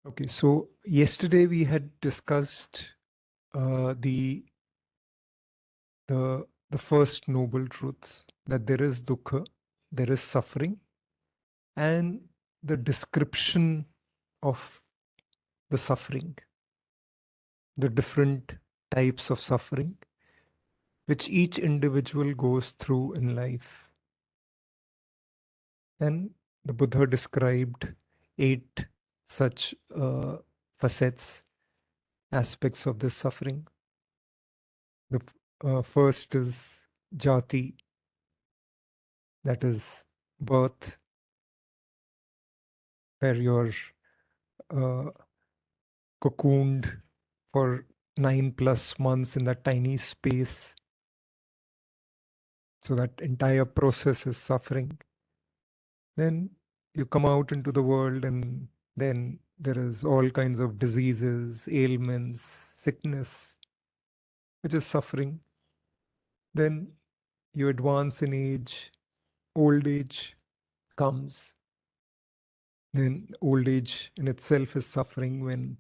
Okay, so yesterday we had discussed the the first noble truths, that there is dukkha, there is suffering, and the description of the suffering, the different types of suffering which each individual goes through in life. And the Buddha described 8 such facets, aspects of this suffering. The first is jati, that is birth, where you're uh, cocooned for 9+ months in that tiny space. So that entire process is suffering. Then you come out into the world, and then there is all kinds of diseases, ailments, sickness, which is suffering. Then you advance in age, old age comes. Then old age in itself is suffering when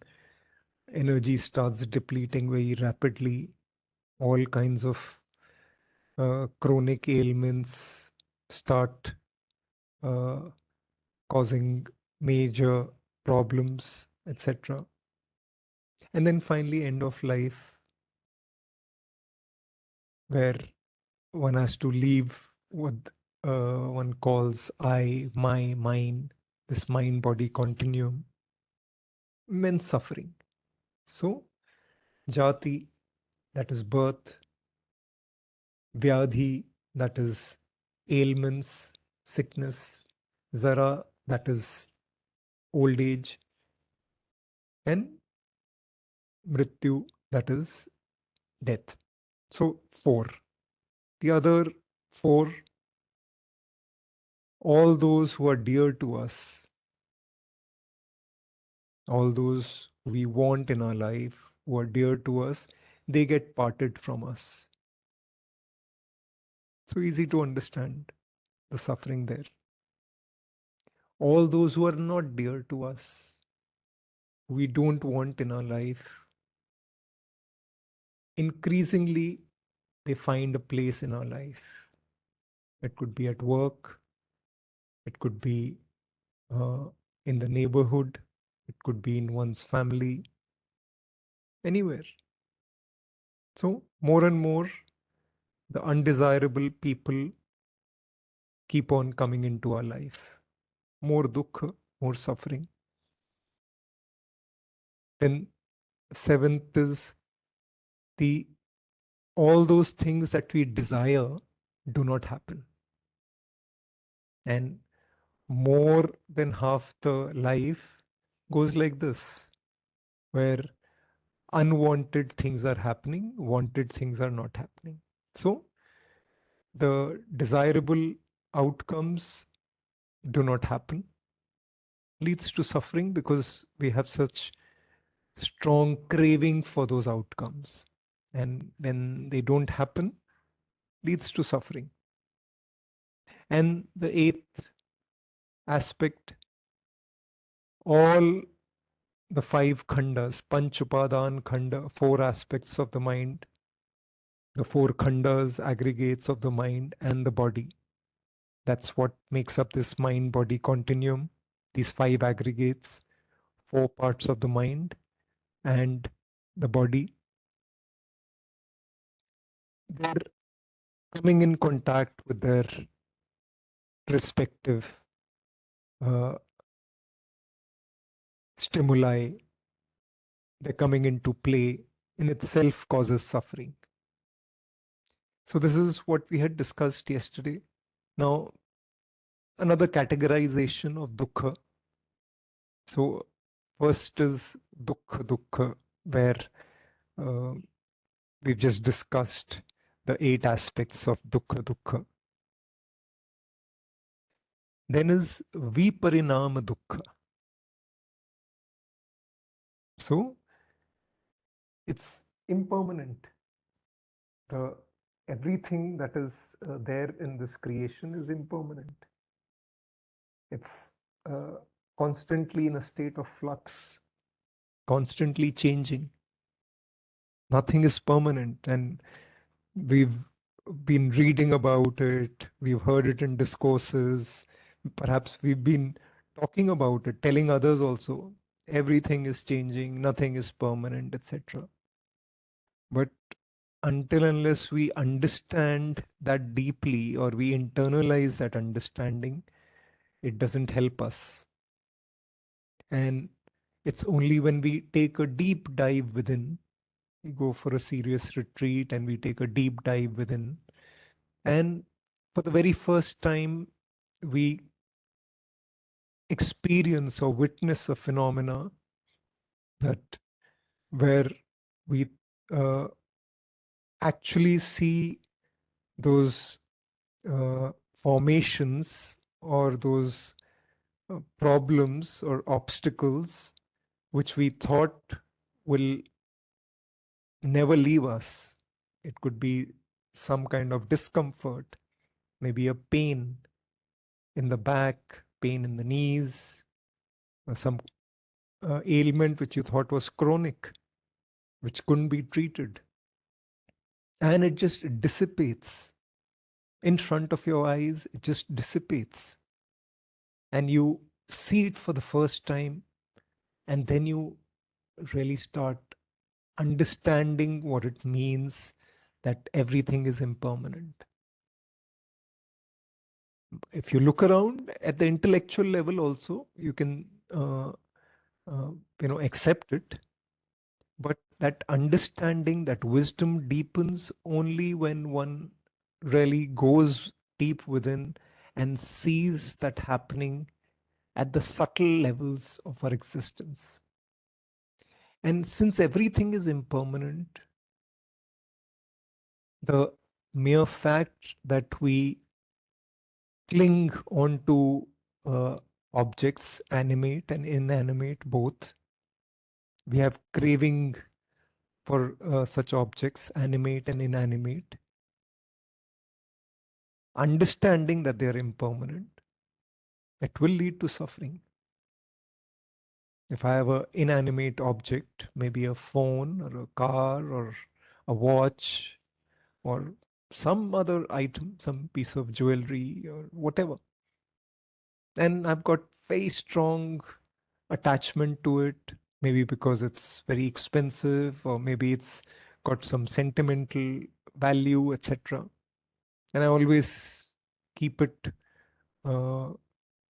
energy starts depleting very rapidly. All kinds of chronic ailments start uh, causing major problems, etc. And then finally, end of life, where one has to leave what one calls I, my, mine, this mind body continuum, immense suffering. So, jati, that is birth, vyadhi, that is ailments, sickness, zara, that is old age, and mrityu, that is death. So, 4. The other 4, all those who are dear to us, all those we want in our life, who are dear to us, they get parted from us. So easy to understand the suffering there. All those who are not dear to us, we don't want in our life, increasingly they find a place in our life. It could be at work, it could be uh, in the neighborhood, it could be in one's family, anywhere. So, more and more, the undesirable people keep on coming into our life. More dukkha, more suffering. Then, 7th is the all those things that we desire do not happen. And more than half the life goes like this, where unwanted things are happening, wanted things are not happening. So the desirable outcomes do not happen, leads to suffering because we have such strong craving for those outcomes. And when they don't happen, leads to suffering. And the 8th aspect, all the 5 khandas, Panch Upadan Khanda, 4 aspects of the mind, the 4 khandas, aggregates of the mind and the body. That's what makes up this mind body continuum, these 5 aggregates, 4 parts of the mind and the body. They're coming in contact with their respective uh, stimuli. They're coming into play, in itself causes suffering. So, this is what we had discussed yesterday. Now, another categorization of dukkha. So, first is dukkha dukkha, where uh, we've just discussed the 8 aspects of dukkha dukkha. Then is viparinama dukkha. So, it's impermanent. The everything that is there in this creation is impermanent. It's uh, constantly in a state of flux. constantly changing. Nothing is permanent. And we've been reading about it, we've heard it in discourses, perhaps we've been talking about it, telling others also. Everything is changing, nothing is permanent, etc. But until unless we understand that deeply or we internalize that understanding, it doesn't help us. And it's only when we take a deep dive within, we go for a serious retreat and we take a deep dive within, and for the very first time, we experience or witness a phenomena that where we uh, actually see those formations or those problems or obstacles which we thought will never leave us. It could be some kind of discomfort, maybe a pain in the back, pain in the knees, or some ailment which you thought was chronic, which couldn't be treated. And it just dissipates in front of your eyes, it just dissipates. And you see it for the first time, and then you really start understanding what it means that everything is impermanent. If you look around at the intellectual level, also, you can accept it. But that understanding, that wisdom deepens only when one really goes deep within and sees that happening at the subtle levels of our existence. And since everything is impermanent, the mere fact that we cling onto objects, animate and inanimate both, we have craving for such objects, animate and inanimate, understanding that they are impermanent, it will lead to suffering. If I have an inanimate object, maybe a phone or a car or a watch or some other item, some piece of jewelry or whatever, and I've got very strong attachment to it, maybe because it's very expensive or maybe it's got some sentimental value, etc. And I always keep it uh,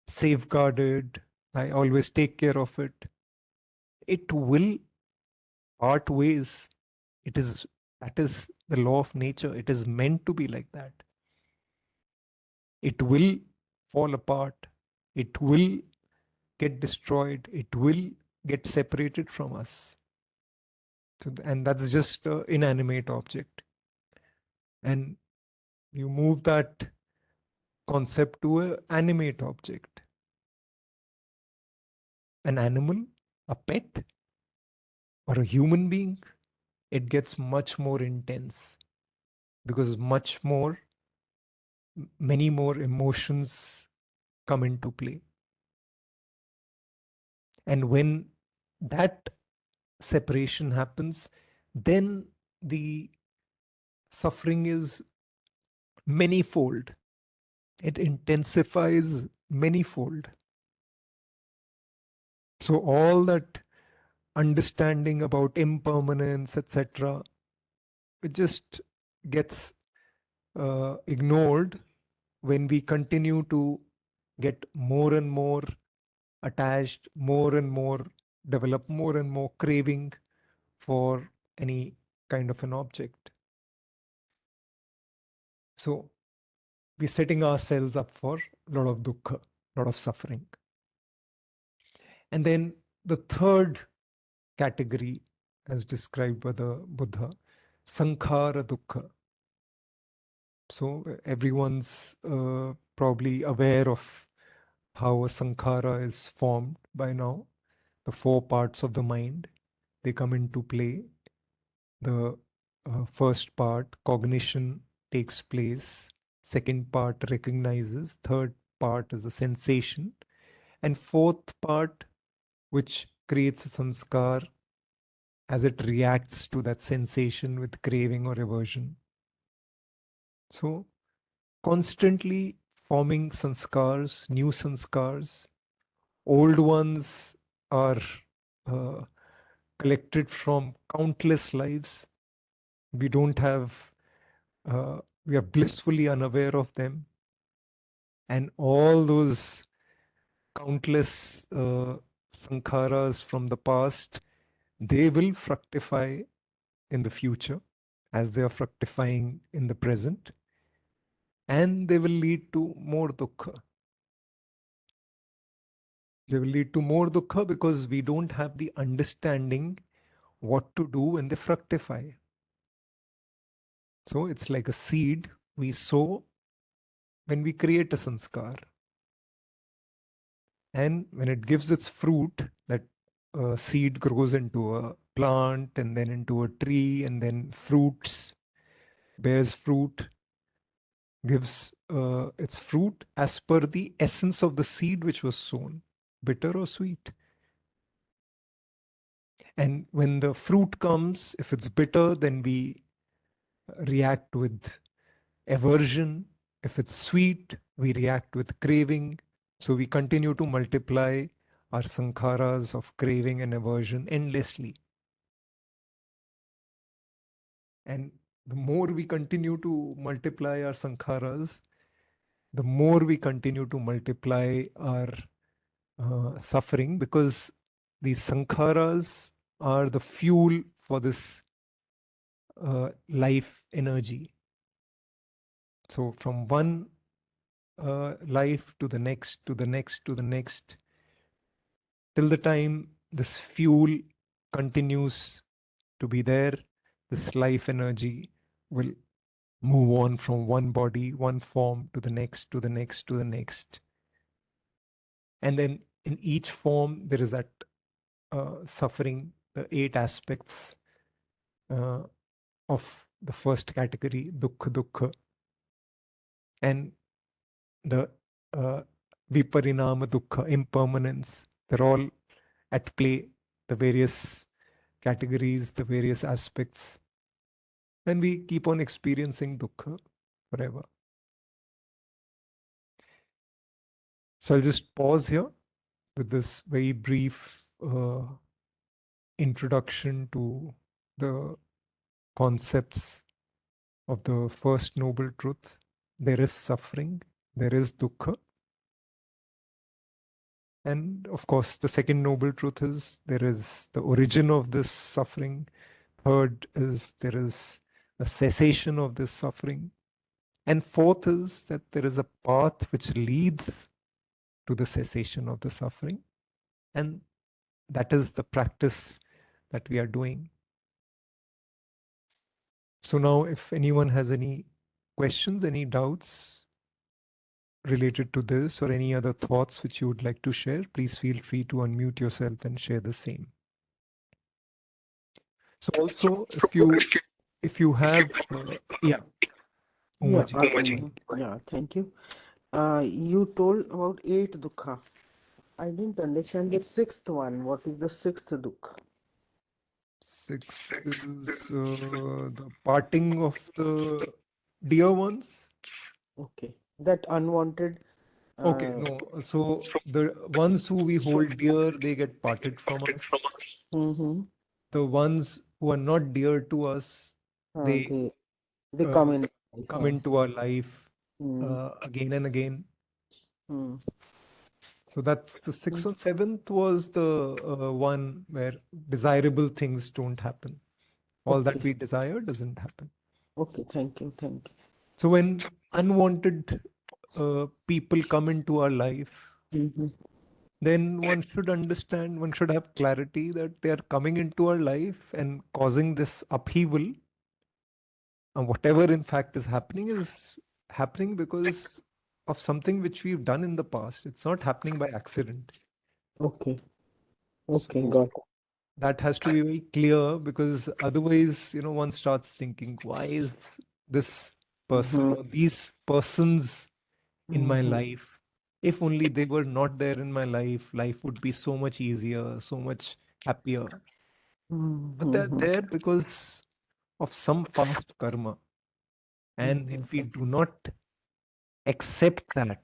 safeguarded. I always take care of it. It will part ways. It is that is the law of nature. It is meant to be like that. It will fall apart. It will get destroyed. It will get separated from us. So, and that's just an inanimate object. And you move that concept to an animate object, an animal, a pet, or a human being. It gets much more intense because many more emotions come into play. And when that separation happens, then the suffering is manyfold. It intensifies manyfold. So all that understanding about impermanence, etc., it just gets ignored when we continue to get more and more attached, more and more, develop more and more craving for any kind of an object. So we're setting ourselves up for a lot of dukkha, a lot of suffering. And then the third category, as described by the Buddha, sankhara dukkha. So everyone's probably aware of how a sankhara is formed by now. The four parts of the mind, they come into play. The first part, cognition, takes place. Second part, recognizes. Third part is a sensation. And fourth part, which creates a sanskar, as it reacts to that sensation with craving or aversion. So, constantly forming sanskars, new sanskars, old ones are uh, collected from countless lives. We don't have, we are blissfully unaware of them. And all those countless sankharas from the past, they will fructify in the future as they are fructifying in the present, and they will lead to more dukkha. They will lead to more dukkha because we don't have the understanding what to do when they fructify. So it's like a seed we sow when we create a sanskar. And when it gives its fruit, that seed grows into a plant and then into a tree and then fruits, bears fruit, gives its fruit as per the essence of the seed which was sown, bitter or sweet. And when the fruit comes, if it's bitter, then we react with aversion. If it's sweet, we react with craving. So we continue to multiply our sankharas of craving and aversion endlessly. And the more we continue to multiply our sankharas, the more we continue to multiply our suffering, because these sankharas are the fuel for this life energy. So from one life to the next, to the next, to the next, till the time this fuel continues to be there, this life energy will move on from one body, one form to the next, to the next, to the next. And then in each form, there is that suffering, the 8 aspects uh, of the first category, dukkha, dukkha, and the uh, viparinama dukkha, impermanence. They're all at play, the various categories, the various aspects. And we keep on experiencing dukkha forever. So I'll just pause here with this very brief introduction to the concepts of the first noble truth. There is suffering, there is dukkha. And of course, the second noble truth is there is the origin of this suffering. Third is there is a cessation of this suffering. And fourth is that there is a path which leads to the cessation of the suffering. And that is the practice that we are doing. So now, if anyone has any questions, any doubts related to this, or any other thoughts which you would like to share, please feel free to unmute yourself and share the same. So also, if you have, yeah, Yeah, Umaji. yeah, thank you. You told about 8 dukkha. I didn't understand the sixth one. What is the sixth dukkha? Sixth is the parting of the dear ones. Okay, that unwanted. Okay, Uh, no. So the ones who we hold dear, they get parted from us. mm-hmm. The ones who are not dear to us, they They come uh, in. come into our life Mm, again and again. mm, So that's the mm. sixth and seventh was the one where desirable things don't happen. All that Okay, we desire doesn't happen. okay, thank you, thank So when unwanted people come into our life, you. Mm-hmm. then one should understand, one should have clarity that they are coming into our life and causing this upheaval. And whatever in fact is happening because of something which we've done in the past. It's not happening by accident. Okay, okay, So got it. that has to be very clear, because otherwise, one starts thinking, why is this person Mm-hmm. or these persons in my Mm-hmm. life? If only they were not there in my life, life would be so much easier, so much happier. But they're Mm-hmm. there because of some past karma. And if we do not accept that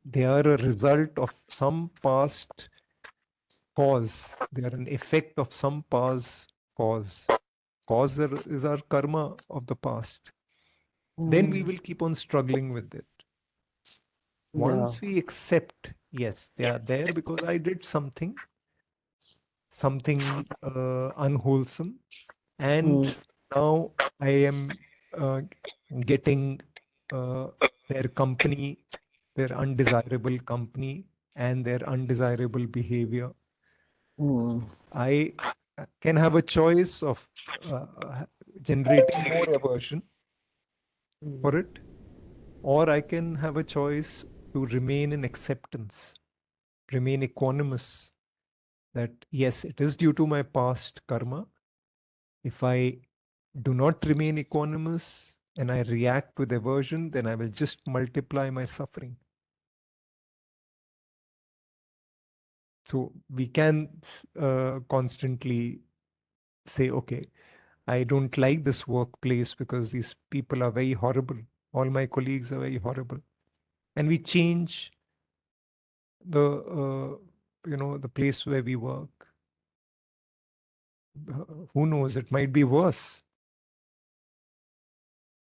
they are a result of some past cause, they are an effect of some past cause. Is our karma of the past. Then we will keep on struggling with it. Yeah. Once we accept, yes, they are there because I did something unwholesome, and Mm. now I am uh, getting uh, their company, their undesirable company, and their undesirable behavior. Mm. I can have a choice of generating more aversion for it, or I can have a choice to remain in acceptance, remain equanimous that yes, it is due to my past karma. If I do not remain equanimous and I react with aversion, then I will just multiply my suffering. So we can constantly say, okay, I don't like this workplace because these people are very horrible. All my colleagues are very horrible. And we change the place where we work. Who knows? It might be worse.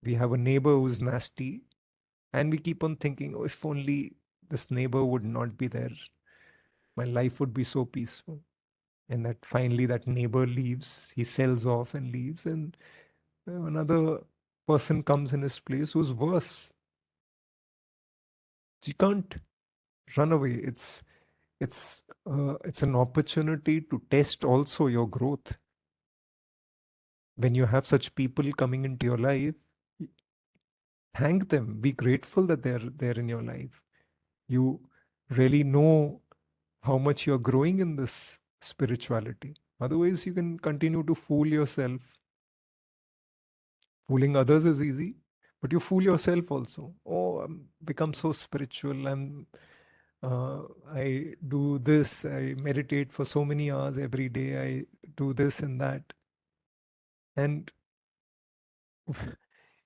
We have a neighbor who's nasty, and we keep on thinking, oh, if only this neighbor would not be there, my life would be so peaceful. And that finally that neighbor leaves, he sells off and leaves, and another person comes in his place who's worse. You can't run away. It's an opportunity to test also your growth. When you have such people coming into your life, thank them. Be grateful that they're there in your life. You really know how much you're growing in this spirituality. Otherwise, you can continue to fool yourself. Fooling others is easy, but you fool yourself also. Oh, I'm become so spiritual. Uh, I do this. I meditate for so many hours every day. I do this and that, and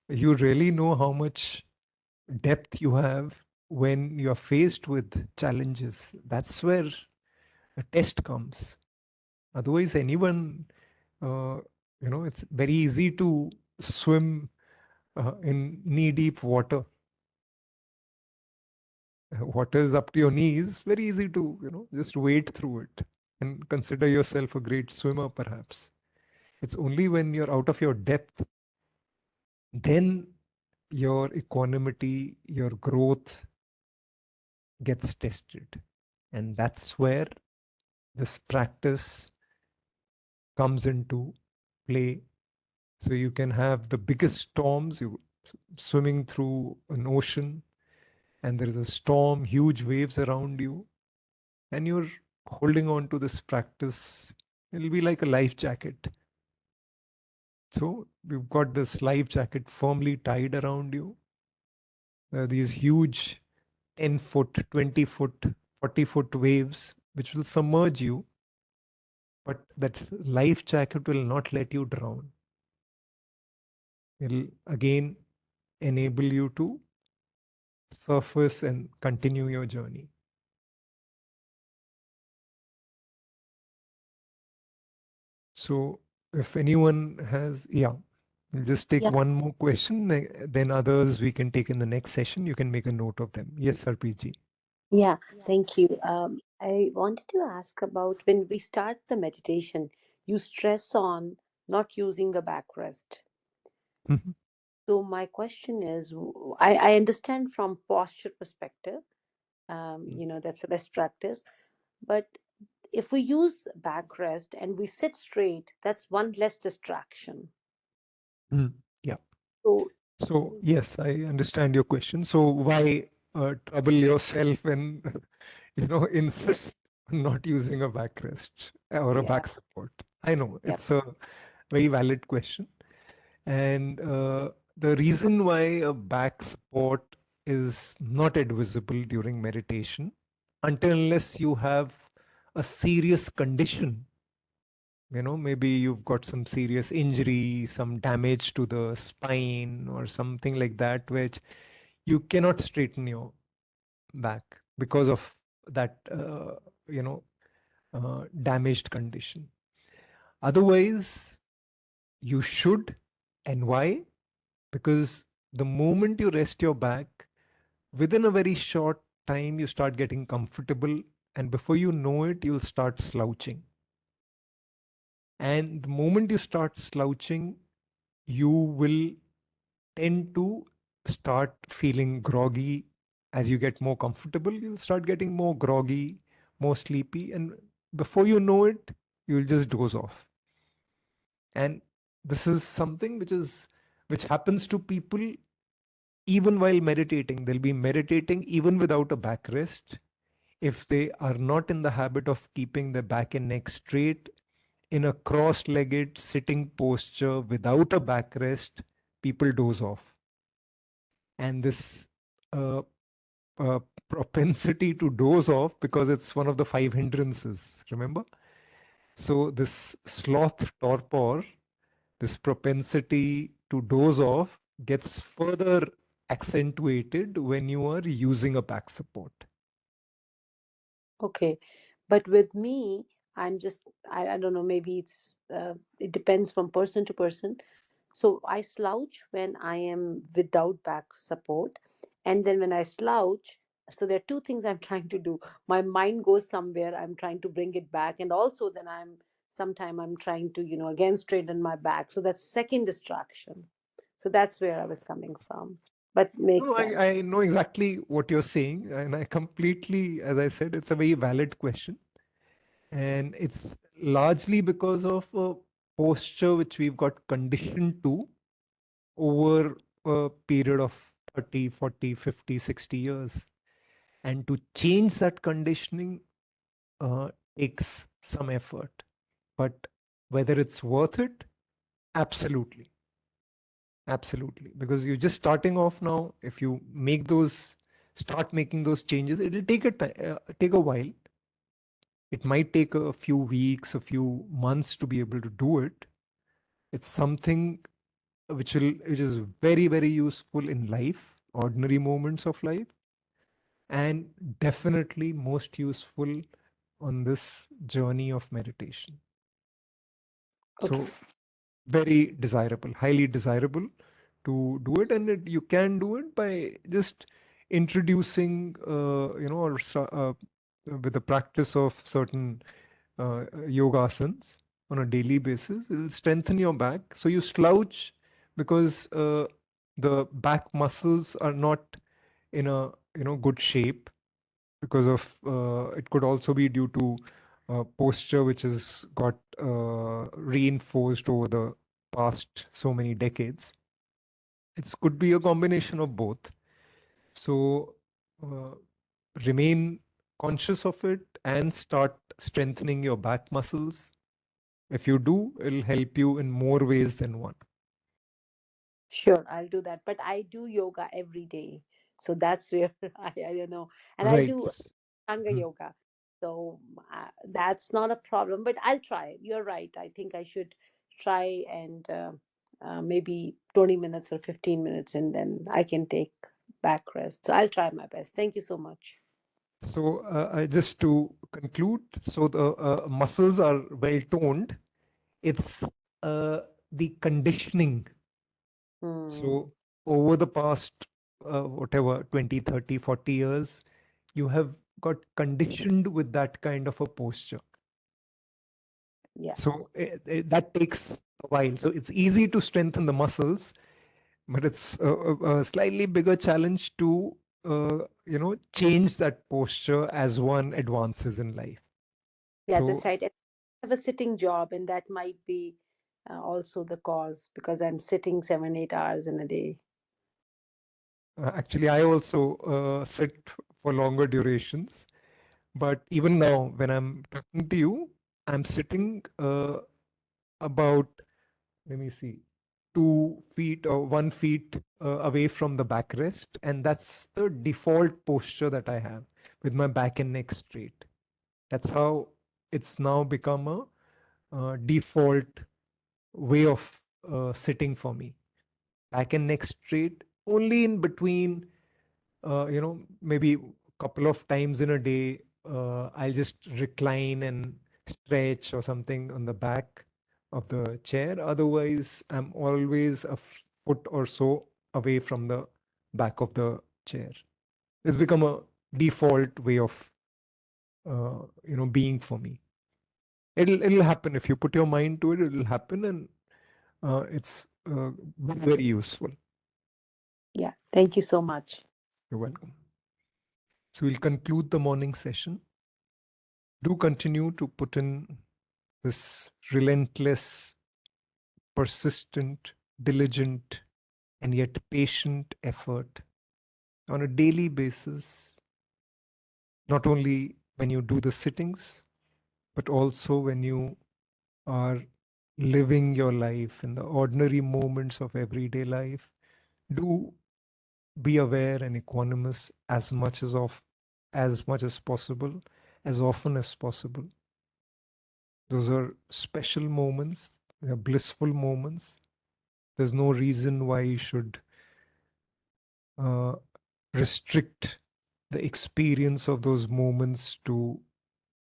you really know how much depth you have when you're faced with challenges. That's where a test comes. Otherwise, anyone, uh, it's very easy to swim in knee deep water. Water is up to your knees, very easy to, just wade through it and consider yourself a great swimmer, perhaps. It's only when you're out of your depth, then your equanimity, your growth gets tested. And that's where this practice comes into play. So you can have the biggest storms, you swimming through an ocean, and there is a storm, huge waves around you, and you're holding on to this practice. It'll be like a life jacket. So you've got this life jacket firmly tied around you. These huge 10-foot, 20-foot, 40-foot waves, which will submerge you, but that life jacket will not let you drown. It'll again enable you to surface and continue your journey. So if anyone has, yeah, we'll just take Yeah, one more question, then others we can take in the next session. You can make a note of them. Yes, RPG. yeah, thank you. I wanted to ask about when we start the meditation, you stress on not using the backrest. Mhm. So my question is, I understand from posture perspective, that's a best practice. But if we use backrest and we sit straight, that's one less distraction. Mm. Yeah. So So, yes, I understand your question. So, why trouble yourself and, insist on not using a backrest or a yeah, back support? I know yeah, it's a very valid question. And the reason why a back support is not advisable during meditation, until unless you have a serious condition Maybe you've got some serious injury, some damage to the spine or something like that, which you cannot straighten your back because of that, damaged condition. Otherwise, you should. And why? Because the moment you rest your back, within a very short time, you start getting comfortable. And before you know it, you'll start slouching. And the moment you start slouching, you will tend to start feeling groggy. As you get more comfortable, you'll start getting more groggy, more sleepy. And before you know it, you'll just doze off. And this is something which happens to people even while meditating. They'll be meditating even without a backrest. If they are not in the habit of keeping their back and neck straight in a cross-legged sitting posture without a backrest, people doze off. And this uh, uh, propensity to doze off, because it's one of the 5 hindrances, remember? So this sloth torpor, this propensity to doze off, gets further accentuated when you are using a back support. Okay. But with me, I don't know, maybe it depends from person to person. So I slouch when I am without back support. And then when I slouch, so there are two things I'm trying to do. My mind goes somewhere, I'm trying to bring it back. And also then I'm trying to, again straighten my back. So that's second distraction. So that's where I was coming from. But makes No, sense. I know exactly what you're saying, and I completely, as I said, it's a very valid question. And it's largely because of a posture which we've got conditioned to over a period of 30, 40, 50, 60 years. And to change that conditioning takes some effort. But whether it's worth it, absolutely. Absolutely. Because you're just starting off now. If you start making those changes, it'll take a while. It might take a few weeks, a few months to be able to do it. It's something which is very, very useful in life, ordinary moments of life, and definitely most useful on this journey of meditation. Okay. So very desirable, highly desirable to do it. And you can do it by just introducing, with the practice of certain yoga asanas on a daily basis. It'll strengthen your back. So you slouch because the back muscles are not in a good shape, because of it could also be due to posture which has got reinforced over the past so many decades. It could be a combination of both. So uh, remain conscious of it and start strengthening your back muscles. If you do, it'll help you in more ways than one. Sure, I'll do that. But I do yoga every day. So that's where I don't know. And I Right. do Ashtanga Mhm. yoga. So that's not a problem, but I'll try. You're right. I think I should try and maybe 20 minutes or 15 minutes, and then I can take back rest. So I'll try my best. Thank you so much. So just to conclude, so the muscles are well toned. It's uh, the conditioning. Hmm. So over the past, whatever, 20, 30, 40 years, you have got conditioned with that kind of a posture. Yeah. So that takes a while. So it's easy to strengthen the muscles, but it's a slightly bigger challenge to, change that posture as one advances in life. Yeah, that's So right. And I have a sitting job, and that might be also the cause because I'm sitting 7, 8 hours in a day. actually, I also sit for longer durations. But even now, when I'm talking to you, I'm sitting about, let me see, 2 feet or 1 feet away from the backrest. And that's the default posture that I have, with my back and neck straight. That's how it's now become a default way of sitting for me. Back and neck straight, only in between, maybe a couple of times in a day, I'll just recline and stretch or something on the back of the chair. Otherwise, I'm always a foot or so away from the back of the chair. It's become a default way of, being for me. It'll happen if you put your mind to it. It'll happen, and it's very, very useful. Yeah, thank you so much. You're welcome. So we'll conclude the morning session. Do continue to put in this relentless, persistent, diligent, and yet patient effort on a daily basis, not only when you do the sittings, but also when you are living your life in the ordinary moments of everyday life. Do be aware and equanimous as much as possible, as often as possible. Those are special moments, they are blissful moments. There's no reason why you should restrict the experience of those moments to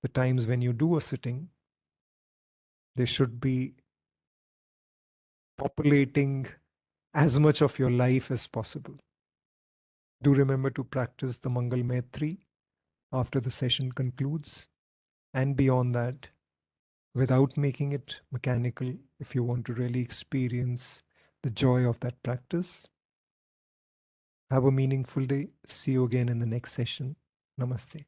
the times when you do a sitting. They should be populating as much of your life as possible. Do remember to practice the Mangal Maitri after the session concludes, and beyond that, without making it mechanical, if you want to really experience the joy of that practice. Have a meaningful day. See you again in the next session. Namaste.